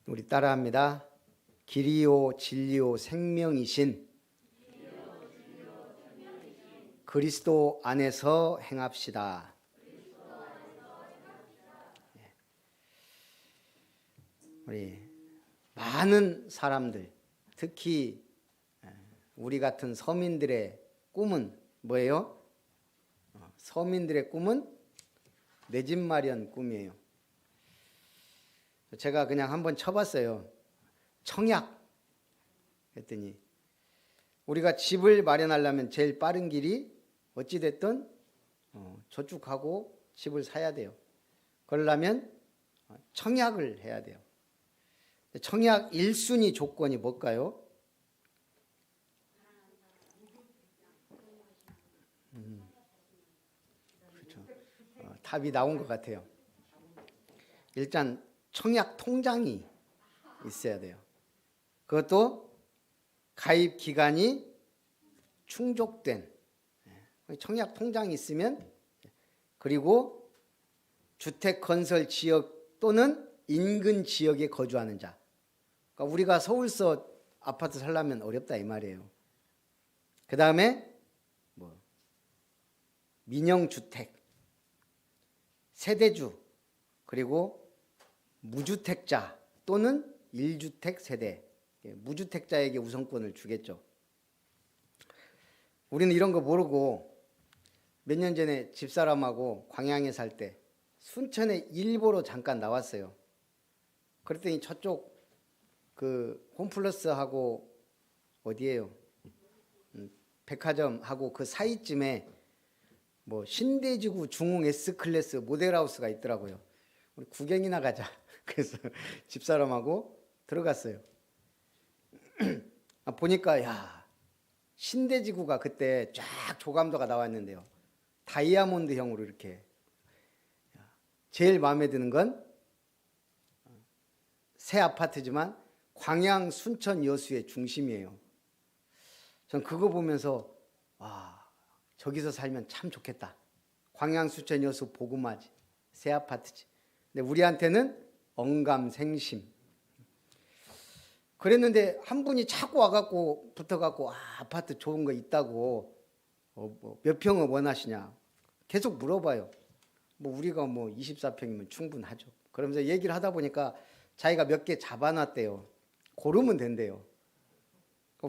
우리 따라합니다. 길이요 진리요 생명이신 그리스도 안에서 행합시다. 우리 많은 사람들, 특히 우리 같은 서민들의 꿈은 뭐예요? 서민들의 꿈은 내 집 마련 꿈이에요. 제가 그냥 한번 쳐봤어요. 청약 했더니 우리가 집을 마련하려면 제일 빠른 길이 어찌됐든 저축하고 집을 사야 돼요. 그러려면 청약을 해야 돼요. 청약 1순위 조건이 뭘까요? 그렇죠. 답이 나온 것 같아요. 일단 청약 통장이 있어야 돼요. 그것도 가입 기간이 충족된 청약 통장이 있으면, 그리고 주택 건설 지역 또는 인근 지역에 거주하는 자. 그러니까 우리가 서울서 아파트 살려면 어렵다 이 말이에요. 그 다음에 민영주택, 세대주, 그리고 무주택자 또는 1주택 세대, 무주택자에게 우선권을 주겠죠. 우리는 이런 거 모르고 몇 년 전에 집사람하고 광양에 살 때 순천에 일보러 잠깐 나왔어요. 그랬더니 저쪽 그 홈플러스하고 어디예요? 백화점하고 그 사이쯤에 신대지구 중흥 S클래스 모델하우스가 있더라고요. 우리 구경이나 가자. 그래서 집사람하고 들어갔어요. 보니까 신대지구가 그때 쫙 조감도가 나왔는데요. 다이아몬드형으로 이렇게. 제일 마음에 드는 건 새 아파트지만 광양 순천 여수의 중심이에요. 전 그거 보면서 저기서 살면 참 좋겠다. 광양 순천 여수 보금마지 새 아파트지. 근데 우리한테는 언감생심. 그랬는데 한 분이 자꾸 와갖고 붙어갖고 아파트 좋은 거 있다고 몇 평을 원하시냐 계속 물어봐요. 우리가 24평이면 충분하죠. 그러면서 얘기를 하다 보니까 자기가 몇 개 잡아놨대요. 고르면 된대요.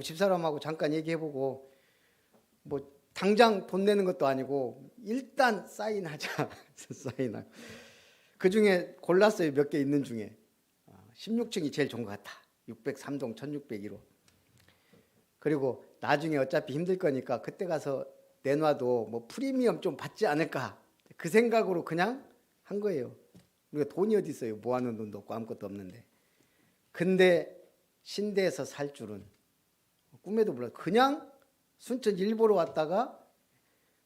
집사람하고 잠깐 얘기해보고 당장 돈 내는 것도 아니고 일단 사인하자. 사인하고 그 중에 골랐어요. 몇 개 있는 중에 16층이 제일 좋은 것 같다. 603동 1601호. 그리고 나중에 어차피 힘들 거니까 그때 가서 내놔도 프리미엄 좀 받지 않을까, 그 생각으로 그냥 한 거예요. 우리가 돈이 어디 있어요. 모아놓은 돈도 없고 아무것도 없는데. 근데 신대에서 살 줄은 꿈에도 몰랐어요. 그냥 순천 일보러 왔다가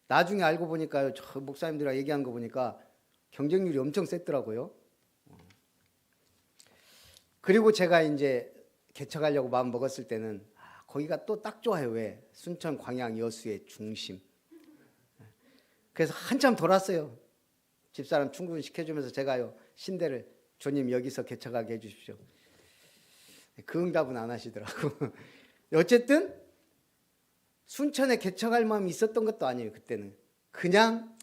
나중에 알고 보니까요, 저 목사님들이랑 얘기한 거 보니까 경쟁률이 엄청 셌더라고요. 그리고 제가 이제 개척하려고 마음 먹었을 때는 거기가 또 딱 좋아요. 왜? 순천 광양 여수의 중심. 그래서 한참 돌았어요. 집사람 충분시켜주면서 제가요, 신대를 주님 여기서 개척하게 해주십시오. 그 응답은 안 하시더라고. 어쨌든 순천에 개척할 마음이 있었던 것도 아니에요. 그때는 그냥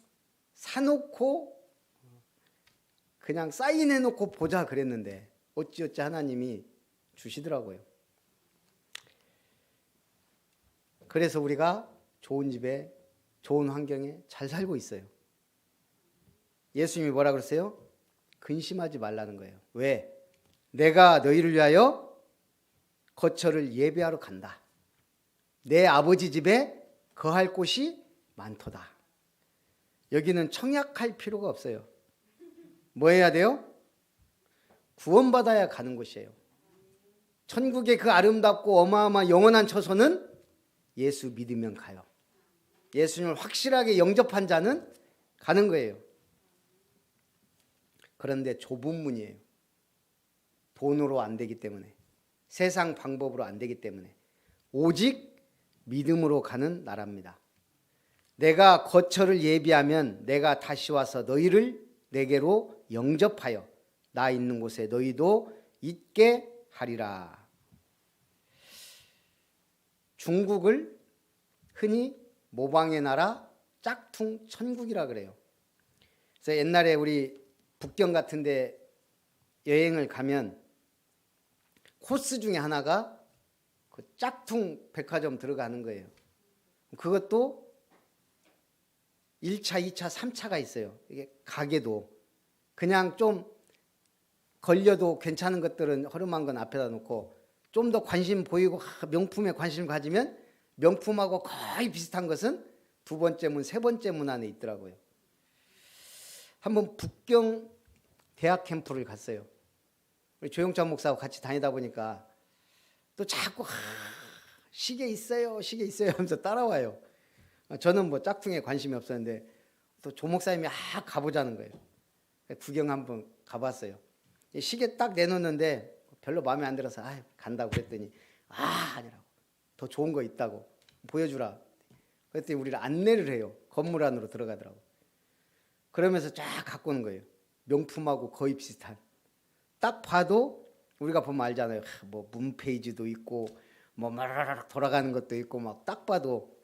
사놓고 그냥 사인해놓고 보자 그랬는데 어찌어찌 하나님이 주시더라고요. 그래서 우리가 좋은 집에 좋은 환경에 잘 살고 있어요. 예수님이 뭐라 그랬어요? 근심하지 말라는 거예요. 왜? 내가 너희를 위하여 거처를 예배하러 간다. 내 아버지 집에 거할 곳이 많도다. 여기는 청약할 필요가 없어요. 뭐 해야 돼요? 구원받아야 가는 곳이에요. 천국의 그 아름답고 어마어마한 영원한 처소는 예수 믿으면 가요. 예수님을 확실하게 영접한 자는 가는 거예요. 그런데 좁은 문이에요. 돈으로 안 되기 때문에, 세상 방법으로 안 되기 때문에 오직 믿음으로 가는 나라입니다. 내가 거처를 예비하면 내가 다시 와서 너희를 내게로 영접하여 나 있는 곳에 너희도 있게 하리라. 중국을 흔히 모방의 나라 짝퉁 천국이라 그래요. 그래서 옛날에 우리 북경 같은 데 여행을 가면 코스 중에 하나가 그 짝퉁 백화점 들어가는 거예요. 그것도 1차, 2차, 3차가 있어요. 이게 가게도 그냥 좀 걸려도 괜찮은 것들은 허름한 건 앞에다 놓고 좀 더 관심 보이고 명품에 관심 가지면 명품하고 거의 비슷한 것은 두 번째 문, 세 번째 문 안에 있더라고요. 한번 북경 대학 캠프를 갔어요. 우리 조영찬 목사하고 같이 다니다 보니까 또 자꾸 시계 있어요, 시계 있어요 하면서 따라와요. 저는 뭐 짝퉁에 관심이 없었는데 또 조 목사님이 가보자는 거예요. 구경 한번 가봤어요. 시계 딱 내놓는데 별로 마음에 안 들어서 간다고 그랬더니 아니라고, 더 좋은 거 있다고 보여주라. 그랬더니 우리를 안내를 해요. 건물 안으로 들어가더라고. 그러면서 쫙 갖고 오는 거예요. 명품하고 거의 비슷한. 딱 봐도 우리가 보면 알잖아요. 뭐 문페이지도 있고 뭐 마라락 돌아가는 것도 있고 막 딱 봐도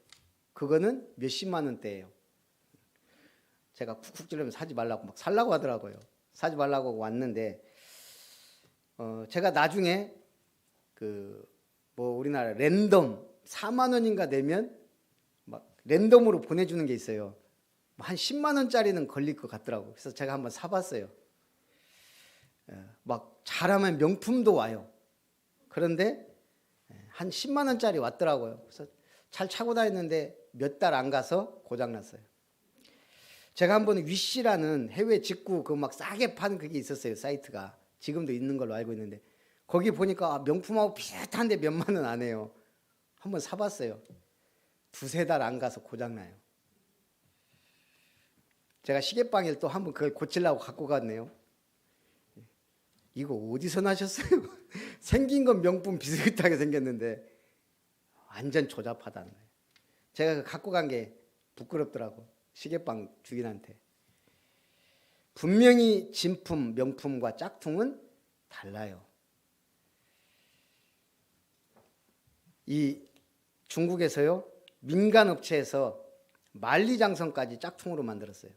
그거는 몇십만 원대예요. 제가 쿡쿡 찌르면서 사지 말라고 막 살라고 하더라고요. 사지 말라고 하고 왔는데 제가 나중에 그 뭐 우리나라 랜덤 4만 원인가 내면 막 랜덤으로 보내주는 게 있어요. 한 10만 원짜리는 걸릴 것 같더라고. 그래서 제가 한번 사봤어요. 막 잘하면 명품도 와요. 그런데 한 10만 원짜리 왔더라고요. 그래서 잘 차고 다녔는데 몇 달 안 가서 고장났어요. 제가 한번 위시라는 해외 직구 그 막 싸게 파는 그게 있었어요. 사이트가 지금도 있는 걸로 알고 있는데 거기 보니까 명품하고 비슷한데 몇만 원 안 해요. 한번 사봤어요. 두세 달 안 가서 고장나요. 제가 시계방에 또 한번 그걸 고치려고 갖고 갔네요. 이거 어디서 나셨어요? 생긴 건 명품 비슷하게 생겼는데 완전 조잡하다는 거예요. 제가 갖고 간 게 부끄럽더라고. 시계방 주인한테. 분명히 진품, 명품과 짝퉁은 달라요. 이 중국에서요, 민간 업체에서 만리장성까지 짝퉁으로 만들었어요.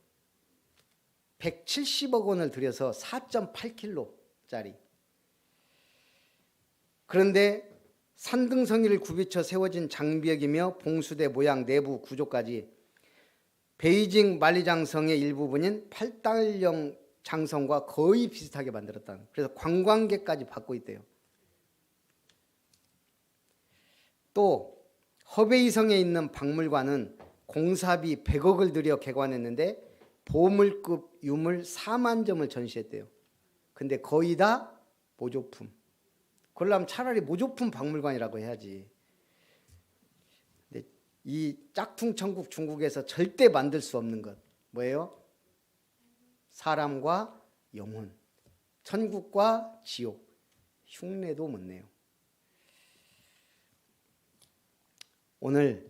170억 원을 들여서 4.8kg짜리. 그런데 산등성이를 굽이쳐 세워진 장벽이며 봉수대 모양 내부 구조까지 베이징 만리장성의 일부분인 팔달령 장성과 거의 비슷하게 만들었다. 그래서 관광객까지 받고 있대요. 또 허베이성에 있는 박물관은 공사비 100억을 들여 개관했는데 보물급 유물 4만 점을 전시했대요. 근데 거의 다 모조품. 그러려면 차라리 모조품 박물관이라고 해야지. 근데 이 짝퉁 천국 중국에서 절대 만들 수 없는 것 뭐예요? 사람과 영혼, 천국과 지옥, 흉내도 못 내요. 오늘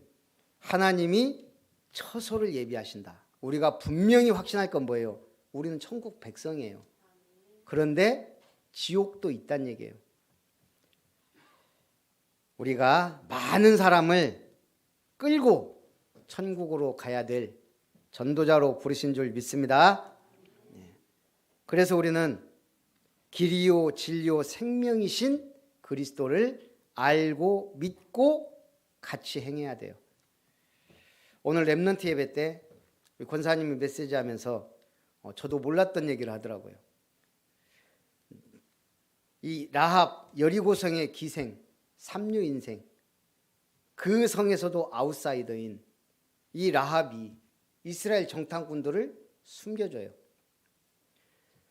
하나님이 처소를 예비하신다. 우리가 분명히 확신할 건 뭐예요? 우리는 천국 백성이에요. 그런데 지옥도 있다는 얘기예요. 우리가 많은 사람을 끌고 천국으로 가야 될 전도자로 부르신 줄 믿습니다. 그래서 우리는 길이요 진리요 생명이신 그리스도를 알고 믿고 같이 행해야 돼요. 오늘 렘넌트 예배 때 권사님이 메시지하면서 저도 몰랐던 얘기를 하더라고요. 이 라합 여리고성의 기생, 삼류 인생, 그 성에서도 아웃사이더인 이 라합이 이스라엘 정탐꾼들을 숨겨줘요.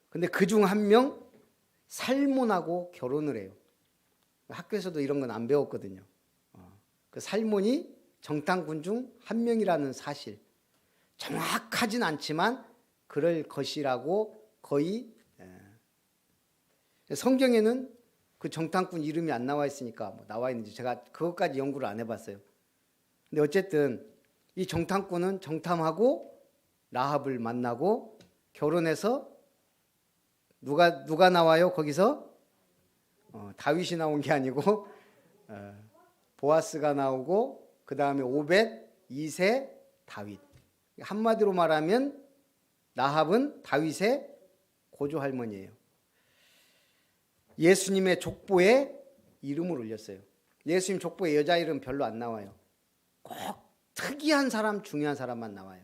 근데 그중 한 명 살몬하고 결혼을 해요. 학교에서도 이런 건 안 배웠거든요. 그 살몬이 정탐꾼 중 한 명이라는 사실, 정확하진 않지만 그럴 것이라고 거의 성경에는 그 정탐꾼 이름이 안 나와 있으니까 뭐 나와 있는지 제가 그것까지 연구를 안 해봤어요. 근데 어쨌든 이 정탐꾼은 정탐하고 라합을 만나고 결혼해서 누가 나와요? 거기서 다윗이 나온 게 아니고 보아스가 나오고 그 다음에 오벳, 이세, 다윗. 한마디로 말하면 나합은 다윗의 고조 할머니예요. 예수님의 족보에 이름을 올렸어요. 예수님 족보에 여자 이름 별로 안 나와요. 꼭 특이한 사람, 중요한 사람만 나와요.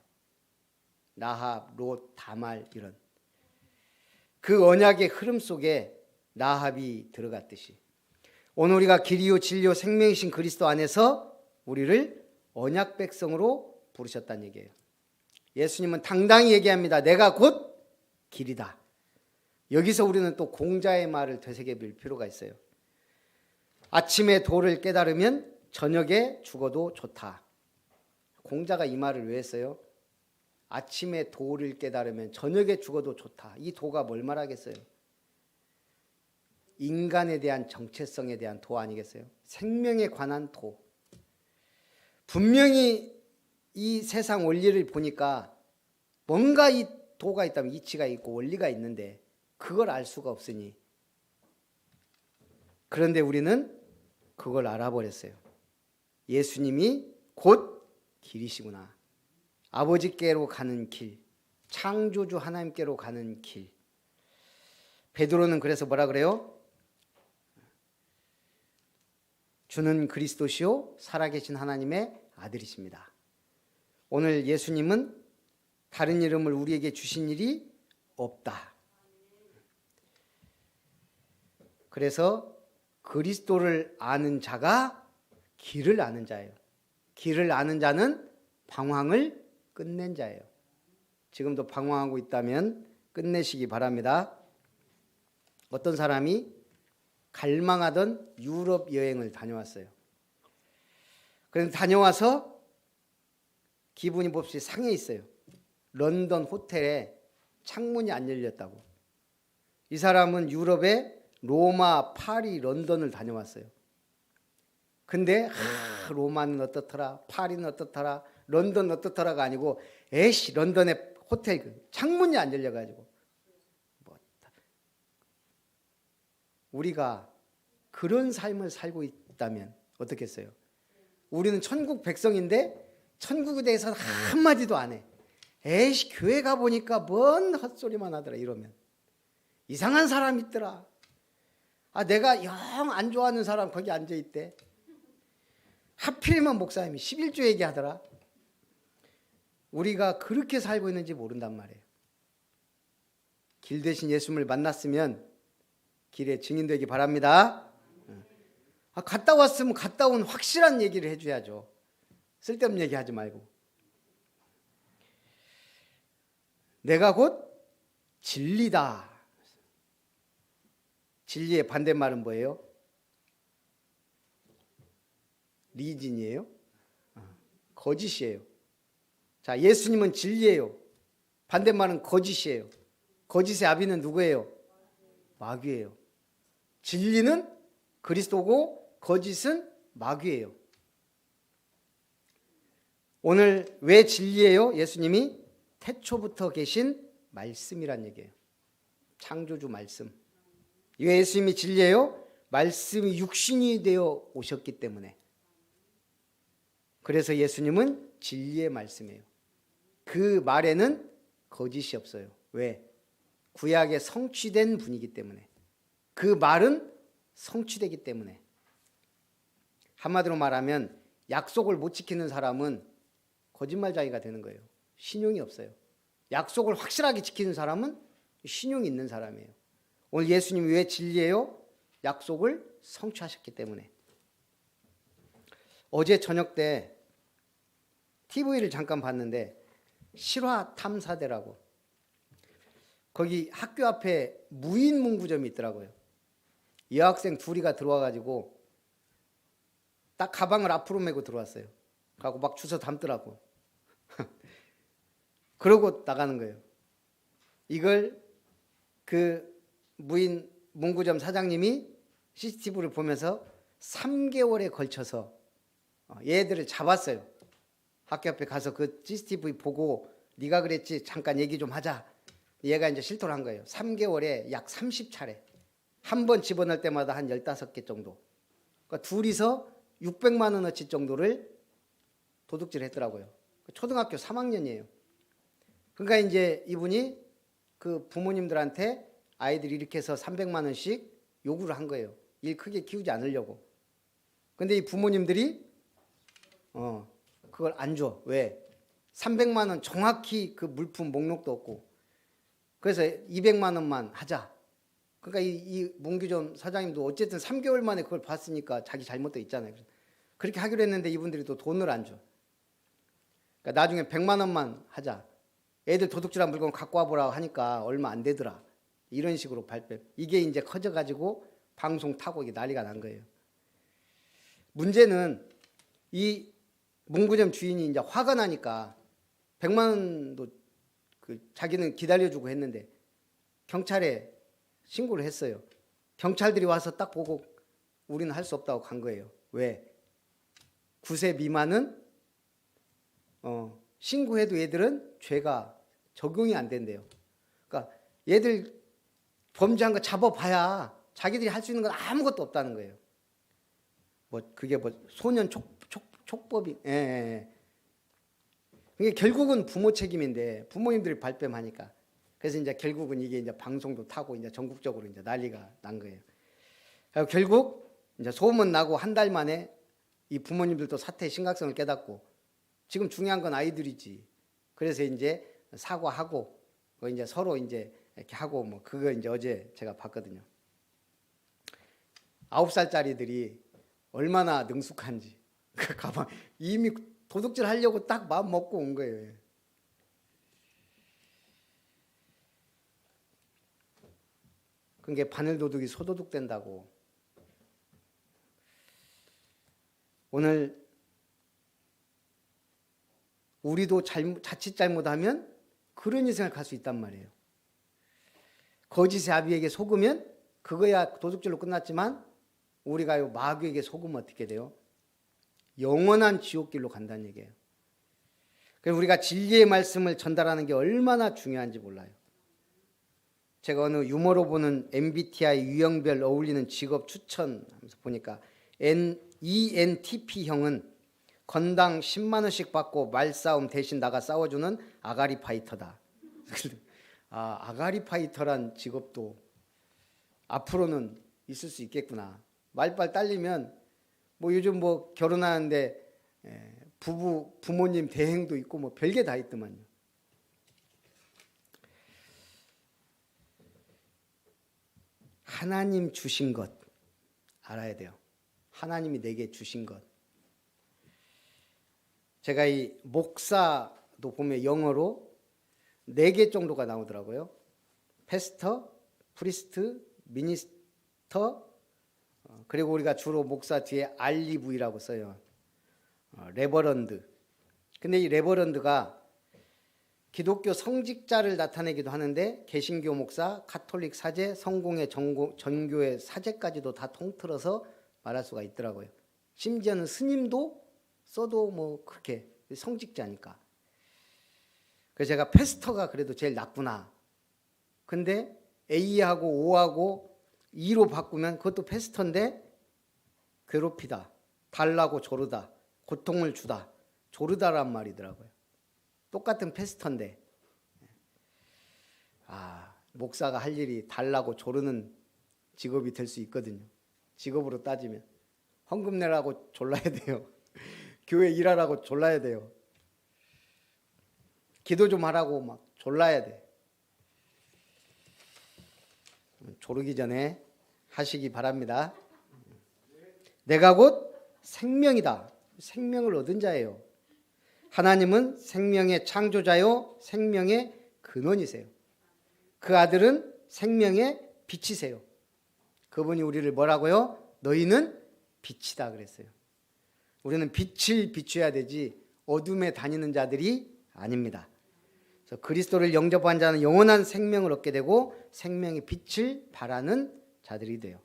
나합, 롯, 다말 이런. 그 언약의 흐름 속에 나합이 들어갔듯이 오늘 우리가 길이요 진리요 생명이신 그리스도 안에서 우리를 언약 백성으로 부르셨다는 얘기예요. 예수님은 당당히 얘기합니다. 내가 곧 길이다. 여기서 우리는 또 공자의 말을 되새겨볼 필요가 있어요. 아침에 도를 깨달으면 저녁에 죽어도 좋다. 공자가 이 말을 왜 했어요? 아침에 도를 깨달으면 저녁에 죽어도 좋다. 이 도가 뭘 말하겠어요? 인간에 대한 정체성에 대한 도 아니겠어요? 생명에 관한 도. 분명히 이 세상 원리를 보니까 뭔가 이 도가 있다면 이치가 있고 원리가 있는데 그걸 알 수가 없으니 그런데 우리는 그걸 알아버렸어요. 예수님이 곧 길이시구나. 아버지께로 가는 길, 창조주 하나님께로 가는 길. 베드로는 그래서 뭐라 그래요? 주는 그리스도시요 살아계신 하나님의 아들이십니다. 오늘 예수님은 다른 이름을 우리에게 주신 일이 없다. 그래서 그리스도를 아는 자가 길을 아는 자예요. 길을 아는 자는 방황을 끝낸 자예요. 지금도 방황하고 있다면 끝내시기 바랍니다. 어떤 사람이 갈망하던 유럽 여행을 다녀왔어요. 그래서 다녀와서 기분이 몹시 상해 있어요. 런던 호텔에 창문이 안 열렸다고. 이 사람은 유럽의 로마, 파리, 런던을 다녀왔어요. 근데 로마는 어떻더라, 파리는 어떻더라, 런던 어떻더라가 아니고 에이씨 런던의 호텔 창문이 안 열려가지고 우리가 그런 삶을 살고 있다면 어떻겠어요? 우리는 천국 백성인데 천국에 대해서 한마디도 안 해. 에이씨 교회 가보니까 뭔 헛소리만 하더라 이러면. 이상한 사람 있더라. 내가 영 안 좋아하는 사람 거기 앉아있대. 하필이면 목사님이 11조 얘기하더라. 우리가 그렇게 살고 있는지 모른단 말이에요. 길 대신 예수님을 만났으면 길에 증인되기 바랍니다. 갔다 왔으면 갔다 온 확실한 얘기를 해줘야죠. 쓸데없는 얘기하지 말고. 내가 곧 진리다. 진리의 반대말은 뭐예요? 리진이에요? 거짓이에요. 자, 예수님은 진리예요. 반대말은 거짓이에요. 거짓의 아비는 누구예요? 마귀예요. 진리는 그리스도고 거짓은 마귀예요. 오늘 왜 진리예요? 예수님이 태초부터 계신 말씀이란 얘기예요. 창조주 말씀. 왜 예수님이 진리예요? 말씀이 육신이 되어 오셨기 때문에. 그래서 예수님은 진리의 말씀이에요. 그 말에는 거짓이 없어요. 왜? 구약에 성취된 분이기 때문에. 그 말은 성취되기 때문에. 한마디로 말하면 약속을 못 지키는 사람은 거짓말쟁이가 되는 거예요. 신용이 없어요. 약속을 확실하게 지키는 사람은 신용이 있는 사람이에요. 오늘 예수님이 왜 진리예요? 약속을 성취하셨기 때문에. 어제 저녁 때 TV를 잠깐 봤는데 실화탐사대라고 거기 학교 앞에 무인문구점이 있더라고요. 여학생 둘이가 들어와가지고 딱 가방을 앞으로 메고 들어왔어요. 그러고 막 주워 담더라고. 그러고 나가는 거예요. 이걸 그 무인 문구점 사장님이 CCTV를 보면서 3개월에 걸쳐서 얘들을 잡았어요. 학교 앞에 가서 그 CCTV 보고 네가 그랬지 잠깐 얘기 좀 하자. 얘가 이제 실토를 한 거예요. 3개월에 약 30차례. 한 번 집어넣을 때마다 한 15개 정도. 그러니까 둘이서 600만 원어치 정도를 도둑질 했더라고요. 초등학교 3학년이에요. 그러니까 이제 이분이 그 부모님들한테 아이들이 이렇게 해서 300만 원씩 요구를 한 거예요. 일 크게 키우지 않으려고. 근데 이 부모님들이 그걸 안 줘. 왜? 300만 원 정확히 그 물품 목록도 없고. 그래서 200만 원만 하자. 그러니까 이 문규점 사장님도 어쨌든 3개월 만에 그걸 봤으니까 자기 잘못도 있잖아요. 그렇게 하기로 했는데 이분들이 또 돈을 안 줘. 그러니까 나중에 100만 원만 하자. 애들 도둑질한 물건 갖고 와보라고 하니까 얼마 안 되더라. 이런 식으로 발뺌. 이게 이제 커져가지고 방송 타고 이게 난리가 난 거예요. 문제는 이 문구점 주인이 이제 화가 나니까 100만 원도 자기는 기다려주고 했는데 경찰에 신고를 했어요. 경찰들이 와서 딱 보고 우리는 할 수 없다고 간 거예요. 왜? 9세 미만은 신고해도 얘들은 죄가 적용이 안 된대요. 그러니까 얘들 범죄한 거 잡아봐야 자기들이 할 수 있는 건 아무것도 없다는 거예요. 그게 소년 촉법이. 예. 이게 결국은 부모 책임인데 부모님들이 발뺌하니까 그래서 이제 결국은 이게 이제 방송도 타고 이제 전국적으로 이제 난리가 난 거예요. 결국 이제 소문 나고 한 달 만에 이 부모님들도 사태의 심각성을 깨닫고 지금 중요한 건 아이들이지. 그래서 이제 사과하고 이제 서로 이제 이렇게 하고 그거 이제 어제 제가 봤거든요. 9살짜리들이 얼마나 능숙한지. 가방 이미 도둑질 하려고 딱 마음 먹고 온 거예요. 그게 바늘도둑이 소도둑 된다고. 오늘 우리도 자칫 잘못하면 그런 인생을 갈 수 있단 말이에요. 거짓의 아비에게 속으면 그거야 도둑질로 끝났지만 우리가 마귀에게 속으면 어떻게 돼요? 영원한 지옥길로 간다는 얘기예요. 그래서 우리가 진리의 말씀을 전달하는 게 얼마나 중요한지 몰라요. 제가 어느 유머로 보는 MBTI 유형별 어울리는 직업 추천하면서 보니까 ENTP형은 건당 10만 원씩 받고 말싸움 대신 나가 싸워주는 아가리 파이터다. 아가리 파이터란 직업도 앞으로는 있을 수 있겠구나. 말빨 딸리면 요즘 결혼하는데 부모님 대행도 있고 별게 다 있더만요. 하나님 주신 것 알아야 돼요. 하나님이 내게 주신 것. 제가 이 목사도 보면 영어로 4개 정도가 나오더라고요. 패스터, 프리스트, 미니스터, 그리고 우리가 주로 목사 뒤에 REV라고 써요. 레버런드. 근데 이 레버런드가 기독교 성직자를 나타내기도 하는데 개신교 목사, 가톨릭 사제, 성공회 전교회 사제까지도 다 통틀어서 말할 수가 있더라고요. 심지어는 스님도 써도 그렇게 성직자니까. 그래서 제가 패스터가 그래도 제일 낫구나. 근데 A하고 O하고 E로 바꾸면 그것도 패스터인데 괴롭히다, 달라고 조르다, 고통을 주다, 조르다란 말이더라고요. 똑같은 패스터인데 목사가 할 일이 달라고 조르는 직업이 될 수 있거든요. 직업으로 따지면 헌금 내라고 졸라야 돼요. 교회 일하라고 졸라야 돼요. 기도 좀 하라고 졸라야 돼. 조르기 전에 하시기 바랍니다. 내가 곧 생명이다. 생명을 얻은 자예요. 하나님은 생명의 창조자요 생명의 근원이세요. 그 아들은 생명의 빛이세요. 그분이 우리를 뭐라고요? 너희는 빛이다 그랬어요. 우리는 빛을 비춰야 되지 어둠에 다니는 자들이 아닙니다. 그래서 그리스도를 영접한 자는 영원한 생명을 얻게 되고 생명의 빛을 발하는 자들이 돼요.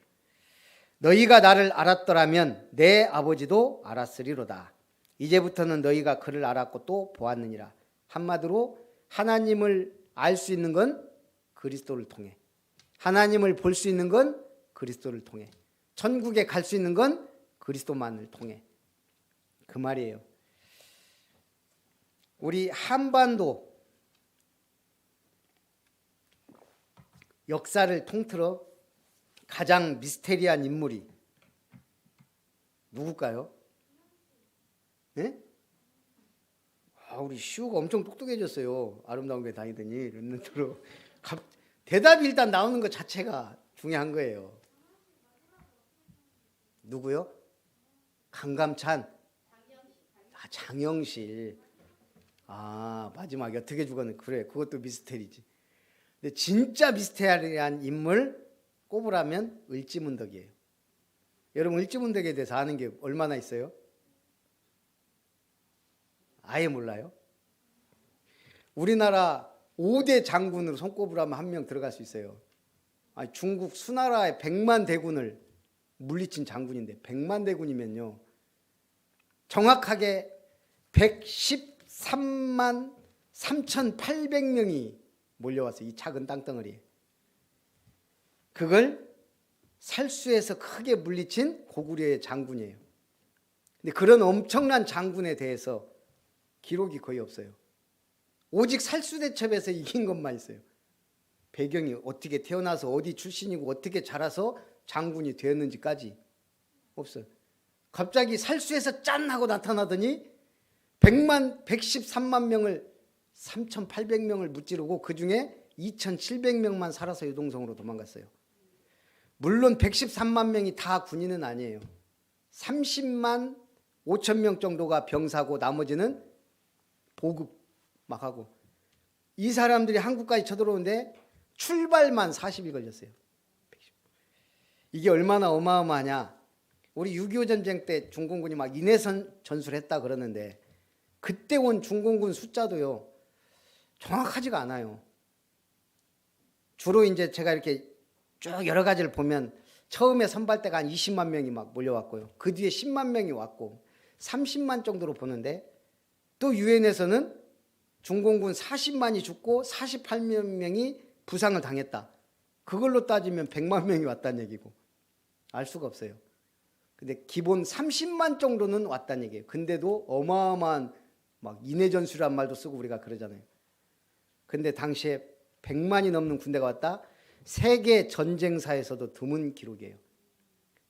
너희가 나를 알았더라면 내 아버지도 알았으리로다. 이제부터는 너희가 그를 알았고 또 보았느니라. 한마디로 하나님을 알 수 있는 건 그리스도를 통해, 하나님을 볼 수 있는 건 그리스도를 통해. 천국에 갈 수 있는 건 그리스도만을 통해. 그 말이에요. 우리 한반도 역사를 통틀어 가장 미스테리한 인물이 누굴까요? 네? 우리 시우가 엄청 똑똑해졌어요. 아름다운 게 다니더니 랩런트로. 대답이 일단 나오는 것 자체가 중요한 거예요. 누구요? 강감찬. 장영실. 마지막에 어떻게 죽었는지. 그래, 그것도 미스테리지. 근데 진짜 미스테리한 인물 꼽으라면 을지문덕이에요. 여러분 을지문덕에 대해서 아는 게 얼마나 있어요? 아예 몰라요? 우리나라 5대 장군으로 손꼽으라면 한 명 들어갈 수 있어요. 중국 수나라의 100만 대군을 물리친 장군인데 100만 대군이면요. 정확하게 113만 3,800명이 몰려왔어요. 이 작은 땅덩어리에. 그걸 살수해서 크게 물리친 고구려의 장군이에요. 근데 그런 엄청난 장군에 대해서 기록이 거의 없어요. 오직 살수대첩에서 이긴 것만 있어요. 배경이 어떻게 태어나서 어디 출신이고 어떻게 자라서 장군이 되었는지까지 없어요. 갑자기 살수에서 짠 하고 나타나더니 113만 명을 3,800명을 무찌르고 그중에 2,700명만 살아서 유동성으로 도망갔어요. 물론 113만 명이 다 군인은 아니에요. 30만 5천 명 정도가 병사고 나머지는 보급 막 하고. 이 사람들이 한국까지 쳐들어오는데 출발만 40일 걸렸어요. 이게 얼마나 어마어마하냐. 우리 6.25 전쟁 때 중공군이 막 인해선 전술했다 그러는데 그때 온 중공군 숫자도요 정확하지가 않아요. 주로 이제 제가 이렇게 쭉 여러 가지를 보면 처음에 선발대가 한 20만 명이 막 몰려왔고요. 그 뒤에 10만 명이 왔고 30만 정도로 보는데 또 유엔에서는 중공군 40만이 죽고 48만 명이 부상을 당했다. 그걸로 따지면 100만 명이 왔다는 얘기고 알 수가 없어요. 근데 기본 30만 정도는 왔다는 얘기예요. 근데도 어마어마한 막 인해전술이란 말도 쓰고 우리가 그러잖아요. 근데 당시에 100만이 넘는 군대가 왔다. 세계 전쟁사에서도 드문 기록이에요.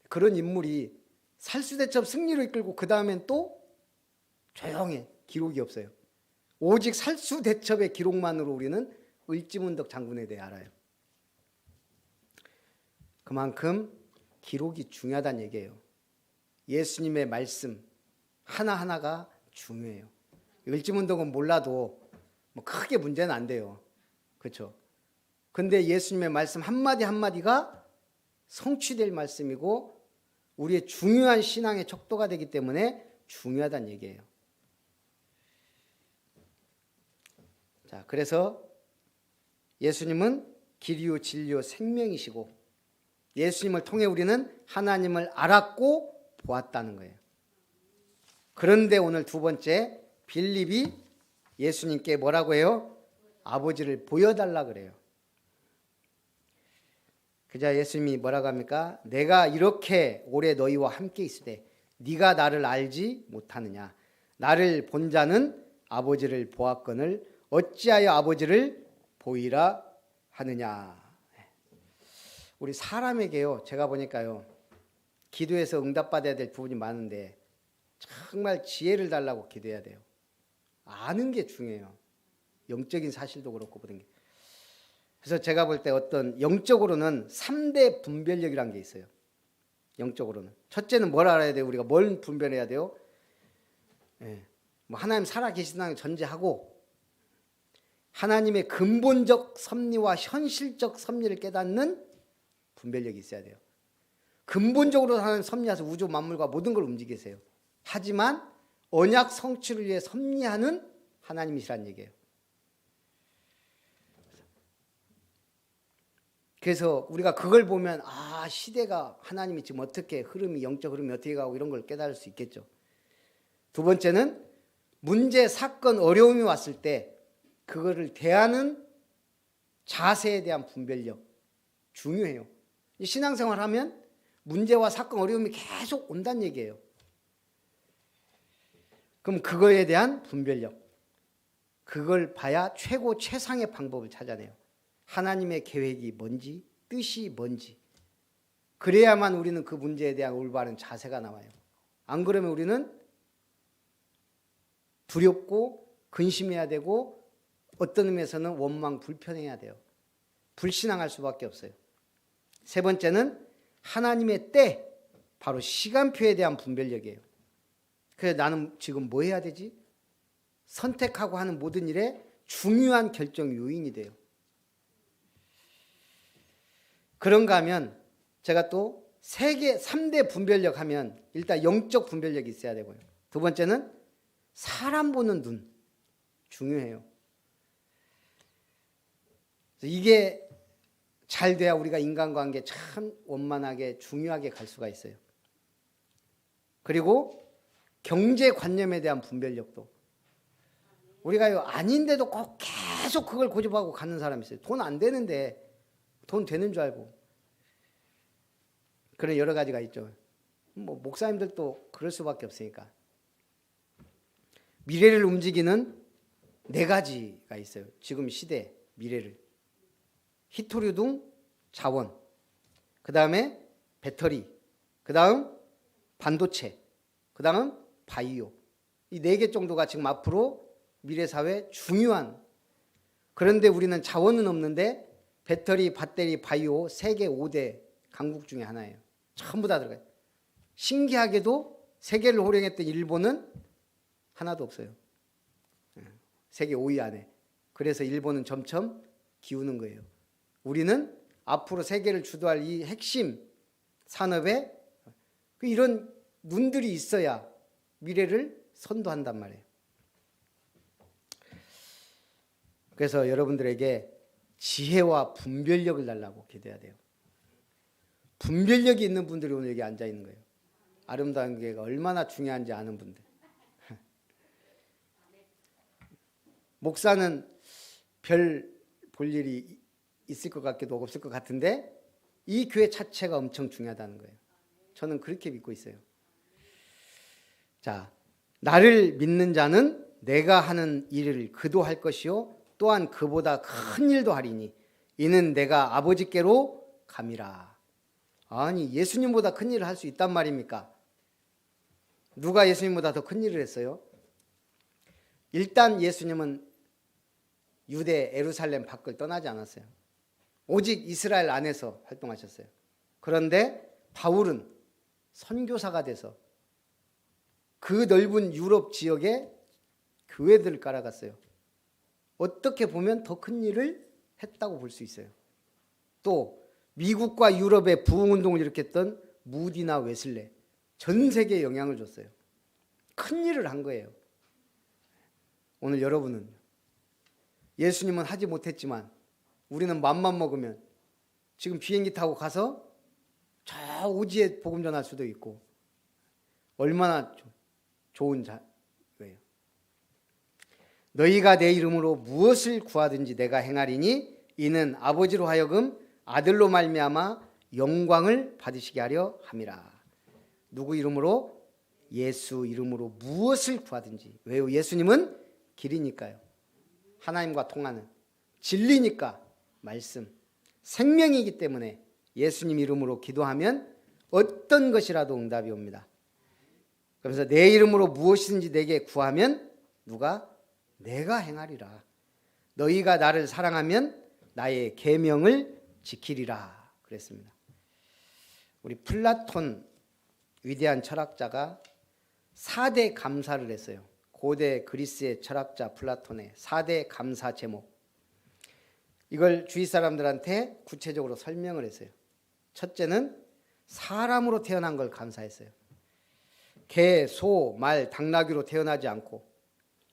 그런 인물이 살수대첩 승리로 이끌고 그 다음엔 또 조용해. 기록이 없어요. 오직 살수대첩의 기록만으로 우리는 을지문덕 장군에 대해 알아요. 그만큼 기록이 중요하다는 얘기예요. 예수님의 말씀 하나하나가 중요해요. 을지문덕은 몰라도 뭐 크게 문제는 안 돼요. 그렇죠? 근데 예수님의 말씀 한마디 한마디가 성취될 말씀이고 우리의 중요한 신앙의 척도가 되기 때문에 중요하다는 얘기예요. 자, 그래서 예수님은 길이요 진리요 생명이시고 예수님을 통해 우리는 하나님을 알았고 보았다는 거예요. 그런데 오늘 두 번째 빌립이 예수님께 뭐라고 해요? 아버지를 보여달라 그래요. 그자 예수님이 뭐라고 합니까? 내가 이렇게 오래 너희와 함께 있을 때 네가 나를 알지 못하느냐? 나를 본 자는 아버지를 보았거늘 어찌하여 아버지를 보이라 하느냐? 우리 사람에게요, 제가 보니까요, 기도해서 응답받아야 될 부분이 많은데 정말 지혜를 달라고 기도해야 돼요. 아는 게 중요해요. 영적인 사실도 그렇고 모든 게. 그래서 제가 볼 때 어떤 영적으로는 3대 분별력이라는 게 있어요. 영적으로는. 첫째는 뭘 알아야 돼요? 우리가 뭘 분별해야 돼요? 뭐 하나님 살아계신다는 전제하고 하나님의 근본적 섭리와 현실적 섭리를 깨닫는 분별력이 있어야 돼요. 근본적으로 하나님 섭리하셔서 우주 만물과 모든 걸 움직이세요. 하지만 언약 성취를 위해 섭리하는 하나님이시란 얘기예요. 그래서 우리가 그걸 보면 시대가 하나님이 지금 어떻게 흐름이 영적 흐름이 어떻게 가고 이런 걸 깨달을 수 있겠죠. 두 번째는 문제, 사건, 어려움이 왔을 때 그거를 대하는 자세에 대한 분별력 중요해요. 신앙생활하면 문제와 사건, 어려움이 계속 온다는 얘기예요. 그럼 그거에 대한 분별력, 그걸 봐야 최고 최상의 방법을 찾아내요. 하나님의 계획이 뭔지, 뜻이 뭔지. 그래야만 우리는 그 문제에 대한 올바른 자세가 나와요. 안 그러면 우리는 두렵고 근심해야 되고 어떤 의미에서는 원망 불편해야 돼요. 불신앙할 수밖에 없어요. 세 번째는 하나님의 때, 바로 시간표에 대한 분별력이에요. 그래서 나는 지금 뭐 해야 되지? 선택하고 하는 모든 일에 중요한 결정 요인이 돼요. 그런가 하면 제가 또 3대 분별력 하면 일단 영적 분별력이 있어야 되고요. 두 번째는 사람 보는 눈, 중요해요. 이게 잘 돼야 우리가 인간관계 참 원만하게 중요하게 갈 수가 있어요. 그리고 경제관념에 대한 분별력도, 우리가요 아닌데도 꼭 계속 그걸 고집하고 가는 사람이 있어요. 돈 안 되는데 돈 되는 줄 알고. 그런 여러 가지가 있죠. 뭐 목사님들도 그럴 수밖에 없으니까. 미래를 움직이는 4가지가 있어요. 지금 시대 미래를. 히토류등 자원, 그 다음에 배터리, 그 다음 반도체, 그 다음 바이오. 이 4개 정도가 지금 앞으로 미래사회 중요한, 그런데 우리는 자원은 없는데 배터리, 바이오 세계 5대 강국 중에 하나예요. 전부 다 들어가요. 신기하게도 세계를 호령했던 일본은 하나도 없어요. 세계 5위 안에. 그래서 일본은 점점 기우는 거예요. 우리는 앞으로 세계를 주도할 이 핵심 산업에 이런 눈들이 있어야 미래를 선도한단 말이에요. 그래서 여러분들에게 지혜와 분별력을 달라고 기도해야 돼요. 분별력이 있는 분들이 오늘 여기 앉아 있는 거예요. 아름다운 교회가 얼마나 중요한지 아는 분들. 목사는 별 볼 일이 있을 것 같기도 하고 없을 것 같은데 이 교회 자체가 엄청 중요하다는 거예요. 저는 그렇게 믿고 있어요. 자, 나를 믿는 자는 내가 하는 일을 그도 할 것이요 또한 그보다 큰 일도 하리니 이는 내가 아버지께로 감이라. 아니, 예수님보다 큰 일을 할 수 있단 말입니까? 누가 예수님보다 더 큰 일을 했어요? 일단 예수님은 유대 예루살렘 밖을 떠나지 않았어요. 오직 이스라엘 안에서 활동하셨어요. 그런데 바울은 선교사가 돼서 그 넓은 유럽 지역에 교회들을 깔아갔어요. 어떻게 보면 더 큰 일을 했다고 볼 수 있어요. 또 미국과 유럽의 부흥운동을 일으켰던 무디나 웨슬레, 전 세계에 영향을 줬어요. 큰 일을 한 거예요. 오늘 여러분은 예수님은 하지 못했지만 우리는 맘만 먹으면 지금 비행기 타고 가서 저 오지에 복음 전할 수도 있고 얼마나 좋은 거예요. 너희가 내 이름으로 무엇을 구하든지 내가 행하리니 이는 아버지로 하여금 아들로 말미암아 영광을 받으시게 하려 함이라. 누구 이름으로? 예수 이름으로 무엇을 구하든지. 왜요? 예수님은 길이니까요. 하나님과 통하는, 진리니까 말씀, 생명이기 때문에 예수님 이름으로 기도하면 어떤 것이라도 응답이 옵니다. 그래서 내 이름으로 무엇이든지 내게 구하면 누가? 내가 행하리라. 너희가 나를 사랑하면 나의 계명을 지키리라 그랬습니다. 우리 플라톤 위대한 철학자가 4대 감사를 했어요. 고대 그리스의 철학자 플라톤의 4대 감사 제목. 이걸 주위 사람들한테 구체적으로 설명을 했어요. 첫째는 사람으로 태어난 걸 감사했어요. 개, 소, 말, 당나귀로 태어나지 않고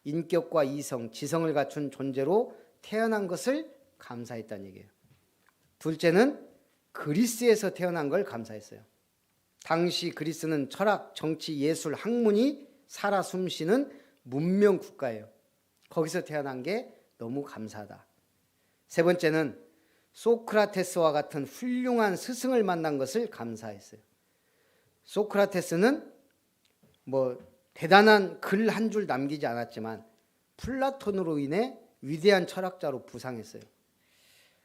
인격과 이성, 지성을 갖춘 존재로 태어난 것을 감사했다는 얘기예요. 둘째는 그리스에서 태어난 걸 감사했어요. 당시 그리스는 철학, 정치, 예술, 학문이 살아 숨쉬는 문명 국가예요. 거기서 태어난 게 너무 감사하다. 세 번째는 소크라테스와 같은 훌륭한 스승을 만난 것을 감사했어요. 소크라테스는 뭐 대단한 글 한 줄 남기지 않았지만 플라톤으로 인해 위대한 철학자로 부상했어요.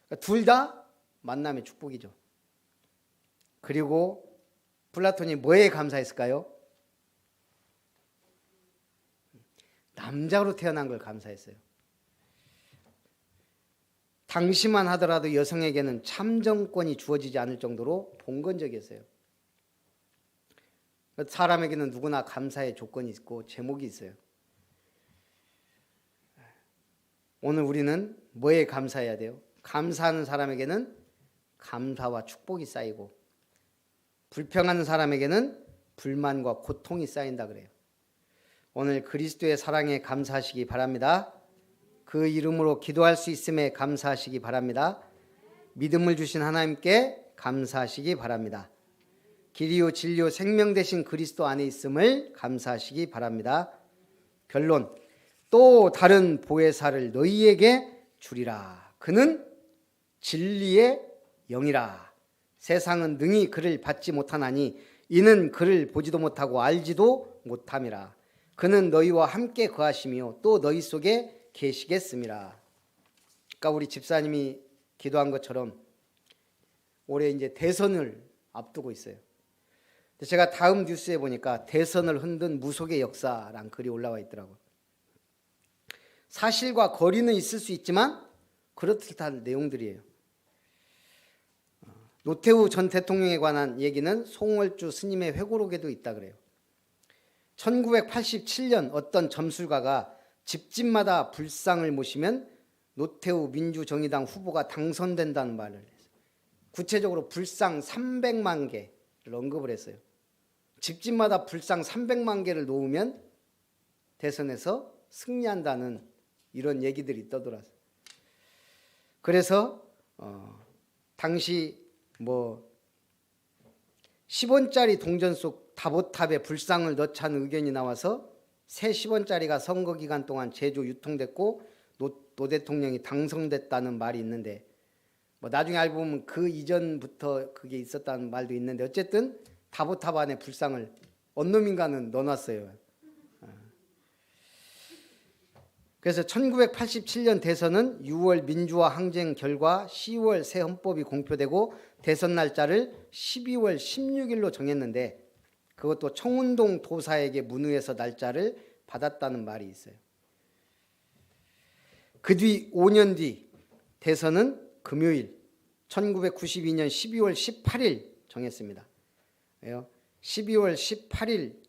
그러니까 둘 다 만남의 축복이죠. 그리고 플라톤이 뭐에 감사했을까요? 남자로 태어난 걸 감사했어요. 당시만 하더라도 여성에게는 참정권이 주어지지 않을 정도로 봉건적이었어요. 사람에게는 누구나 감사의 조건이 있고 제목이 있어요. 오늘 우리는 뭐에 감사해야 돼요? 감사하는 사람에게는 감사와 축복이 쌓이고 불평하는 사람에게는 불만과 고통이 쌓인다 그래요. 오늘 그리스도의 사랑에 감사하시기 바랍니다. 그 이름으로 기도할 수 있음에 감사하시기 바랍니다. 믿음을 주신 하나님께 감사하시기 바랍니다. 길이요 진리요 생명 되신 그리스도 안에 있음을 감사하시기 바랍니다. 결론, 또 다른 보혜사를 너희에게 주리라. 그는 진리의 영이라. 세상은 능히 그를 받지 못하나니 이는 그를 보지도 못하고 알지도 못함이라. 그는 너희와 함께 거하시며 또 너희 속에 계시겠음이라. 그러니까 우리 집사님이 기도한 것처럼 올해 이제 대선을 앞두고 있어요. 제가 다음 뉴스에 보니까 대선을 흔든 무속의 역사란 글이 올라와 있더라고요. 사실과 거리는 있을 수 있지만 그렇듯한 내용들이에요. 노태우 전 대통령에 관한 얘기는 송월주 스님의 회고록에도 있다 그래요. 1987년 어떤 점술가가 집집마다 불상을 모시면 노태우 민주정의당 후보가 당선된다는 말을 했어요. 구체적으로 불상 300만 개를 언급을 했어요. 집집마다 불상 300만 개를 놓으면 대선에서 승리한다는 이런 얘기들이 떠돌았어요. 그래서 당시 10원짜리 동전 속 다보탑에 불상을 넣자는 의견이 나와서 새 10원짜리가 선거 기간 동안 제조 유통됐고 노 대통령이 당선됐다는 말이 있는데 나중에 알고 보면 그 이전부터 그게 있었다는 말도 있는데 어쨌든 다보탑 안에 불상을 어느 놈인가는 넣어놨어요. 그래서 1987년 대선은 6월 민주화 항쟁 결과 10월 새 헌법이 공표되고 대선 날짜를 12월 16일로 정했는데 그것도 청운동 도사에게 문의해서 날짜를 받았다는 말이 있어요. 그 뒤 5년 뒤 대선은 금요일 1992년 12월 18일 정했습니다. 12월 18일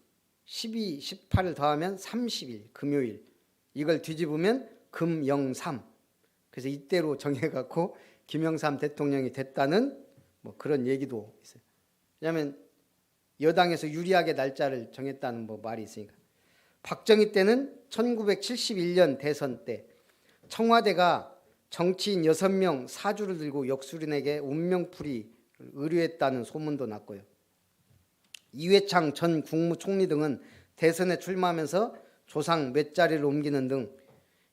12, 18을 더하면 30일 금요일 이걸 뒤집으면 금영삼. 그래서 이때로 정해갖고 김영삼 대통령이 됐다는 그런 얘기도 있어요. 왜냐하면 여당에서 유리하게 날짜를 정했다는 말이 있으니까. 박정희 때는 1971년 대선 때 청와대가 정치인 6명 사주를 들고 역술인에게 운명풀이 의뢰했다는 소문도 났고요. 이회창 전 국무총리 등은 대선에 출마하면서 조상 몇 자리를 옮기는 등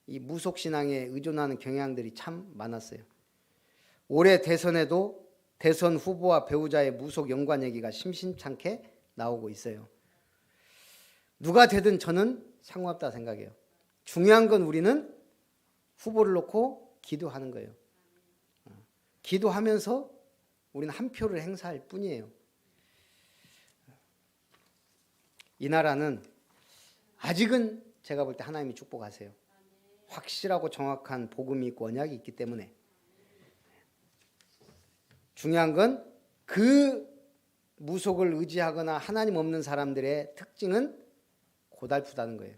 이 무속신앙에 의존하는 경향들이 참 많았어요. 올해 대선에도 대선 후보와 배우자의 무속 연관 얘기가 심심찮게 나오고 있어요. 누가 되든 저는 상관없다 생각해요. 중요한 건 우리는 후보를 놓고 기도하는 거예요. 기도하면서 우리는 한 표를 행사할 뿐이에요. 이 나라는 아직은 제가 볼 때 하나님이 축복하세요. 확실하고 정확한 복음이 있고 언약이 있기 때문에 중요한 건 그 무속을 의지하거나 하나님 없는 사람들의 특징은 고달프다는 거예요.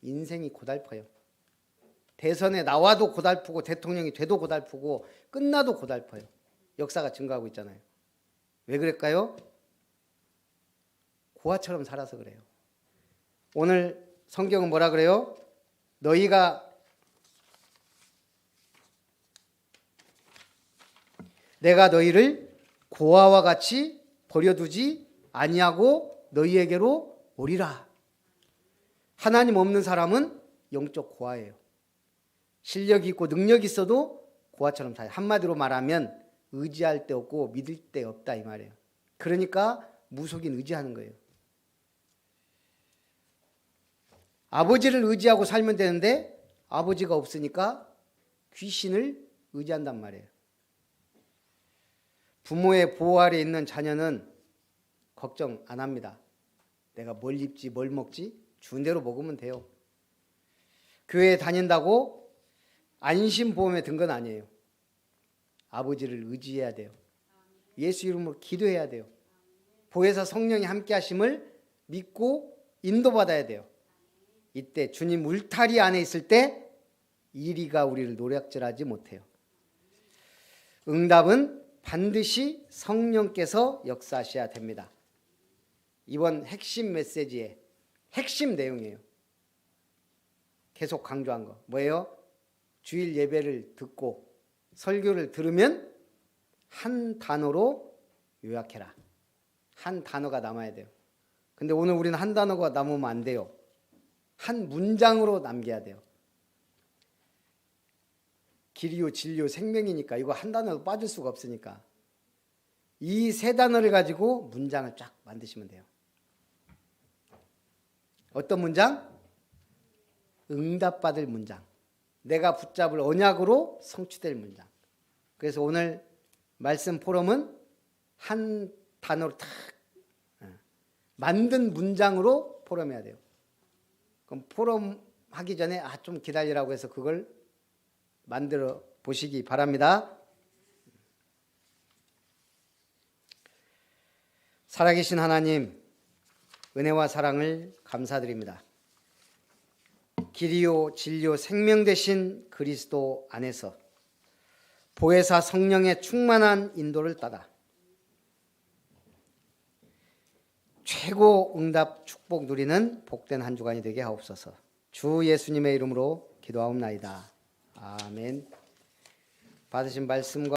인생이 고달퍼요. 대선에 나와도 고달프고 대통령이 돼도 고달프고 끝나도 고달퍼요. 역사가 증거하고 있잖아요. 왜 그럴까요? 고아처럼 살아서 그래요. 오늘 성경은 뭐라 그래요? 내가 너희를 고아와 같이 버려두지 아니하고 너희에게로 오리라. 하나님 없는 사람은 영적 고아예요. 실력이 있고 능력이 있어도 부하처럼 사요. 한마디로 말하면 의지할 데 없고 믿을 데 없다 이 말이에요. 그러니까 무속인 의지하는 거예요. 아버지를 의지하고 살면 되는데 아버지가 없으니까 귀신을 의지한단 말이에요. 부모의 보호 아래 있는 자녀는 걱정 안 합니다. 내가 뭘 입지 뭘 먹지 주는 대로 먹으면 돼요. 교회에 다닌다고 안심보험에 든 건 아니에요. 아버지를 의지해야 돼요. 예수 이름으로 기도해야 돼요. 보혜사 성령이 함께 하심을 믿고 인도받아야 돼요. 이때 주님 울타리 안에 있을 때 이리가 우리를 노략질하지 못해요. 응답은 반드시 성령께서 역사하셔야 됩니다. 이번 핵심 메시지의 핵심 내용이에요. 계속 강조한 거 뭐예요? 주일 예배를 듣고 설교를 들으면 한 단어로 요약해라. 한 단어가 남아야 돼요. 근데 오늘 우리는 한 단어가 남으면 안 돼요. 한 문장으로 남겨야 돼요. 길이요 진리요 생명이니까 이거 한 단어도 빠질 수가 없으니까 이 세 단어를 가지고 문장을 쫙 만드시면 돼요. 어떤 문장? 응답받을 문장. 내가 붙잡을 언약으로 성취될 문장. 그래서 오늘 말씀 포럼은 한 단어로 탁 만든 문장으로 포럼해야 돼요. 그럼 포럼 하기 전에 좀 기다리라고 해서 그걸 만들어 보시기 바랍니다. 살아계신 하나님, 은혜와 사랑을 감사드립니다. 길이요 진리요 생명 되신 그리스도 안에서 보혜사 성령의 충만한 인도를 따라 최고 응답 축복 누리는 복된 한 주간이 되게 하옵소서. 주 예수님의 이름으로 기도하옵나이다. 아멘. 받으신 말씀과